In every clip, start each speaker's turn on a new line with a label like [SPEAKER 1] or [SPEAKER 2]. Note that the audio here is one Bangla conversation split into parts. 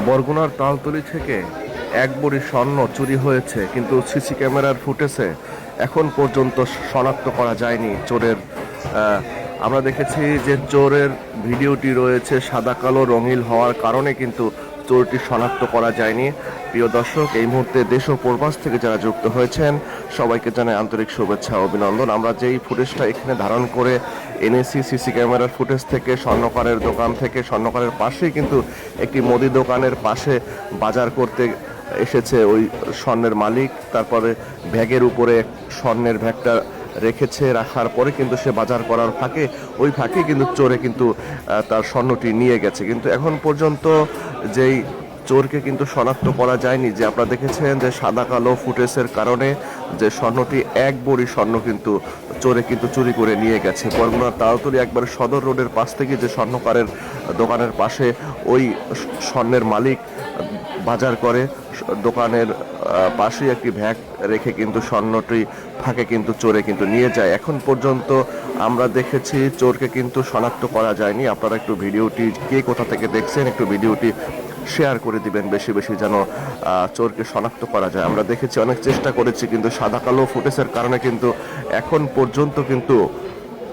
[SPEAKER 1] বরগুনার তালতলী থেকে এক ভরি স্বর্ণ চুরি হয়েছে, কিন্তু সিসি ক্যামেরার ফুটেজে এখন পর্যন্ত শনাক্ত করা যায়নি চোরের। আমরা দেখেছি যে চোরের ভিডিওটি রয়েছে সাদা কালো রঙিন হওয়ার কারণে কিন্তু চোরটি শনাক্ত করা যায়নি। প্রিয় দর্শক, এই মুহূর্তে দেশ ও প্রবাস থেকে যারা যুক্ত হয়েছেন সবাইকে জানাই আন্তরিক শুভেচ্ছা ও অভিনন্দন। আমরা যেই ফুটেজটা এখানে ধারণ করে এনেছি সিসি ক্যামেরার ফুটেজ থেকে, স্বর্ণকারের দোকান থেকে, স্বর্ণকারের পাশেই কিন্তু একটি মুদি দোকানের পাশে বাজার করতে এসেছে ওই স্বর্ণের মালিক। তারপরে ব্যাগের উপরে স্বর্ণের ব্যাগটা রেখেছে, রাখার পরে কিন্তু সে বাজার করার ফাঁকে কিন্তু চোরে কিন্তু তার স্বর্ণটি নিয়ে গেছে। কিন্তু এখন পর্যন্ত যেই চোরকে কিন্তু শনাক্ত করা যায়নি। যে আপনারা দেখেছেন যে সাদা কালো ফুটেজের কারণে যে স্বর্ণটি এক ভরি স্বর্ণ কিন্তু চোরে কিন্তু চুরি করে নিয়ে গেছে। বরগুনার তালতলী একবার সদর রোডের পাশ থেকে যে স্বর্ণকারের দোকানের পাশে ওই স্বর্ণের মালিক বাজার করে, দোকানের পাশেই একটি ব্যাগ রেখে কিন্তু স্বর্ণটি ফাঁকে কিন্তু চোরে কিন্তু নিয়ে যায়। এখন পর্যন্ত আমরা দেখেছি চোরকে কিন্তু শনাক্ত করা যায়নি। আপনারা একটু ভিডিওটি কে কোথা থেকে দেখছেন একটু ভিডিওটি শেয়ার করে দিবেন বেশি বেশি, যেন চোরকে শনাক্ত করা যায়। আমরা দেখেছি, অনেক চেষ্টা করেছি, কিন্তু সাদা কালো ফুটেজের কারণে কিন্তু এখন পর্যন্ত কিন্তু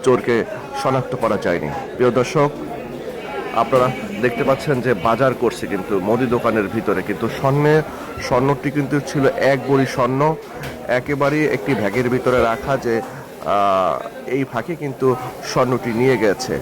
[SPEAKER 1] চোরকে শনাক্ত করা যায়নি। প্রিয় দর্শক, আপনারা দেখতে পাচ্ছেন যে বাজার করছে কিন্তু মুদি দোকানের ভিতরে, কিন্তু স্বর্ণটি কিন্তু ছিল এক ভরি স্বর্ণ, একেবারেই একটি ব্যাগের ভিতরে রাখা। যে এই ফাঁকে কিন্তু স্বর্ণটি নিয়ে গেছে।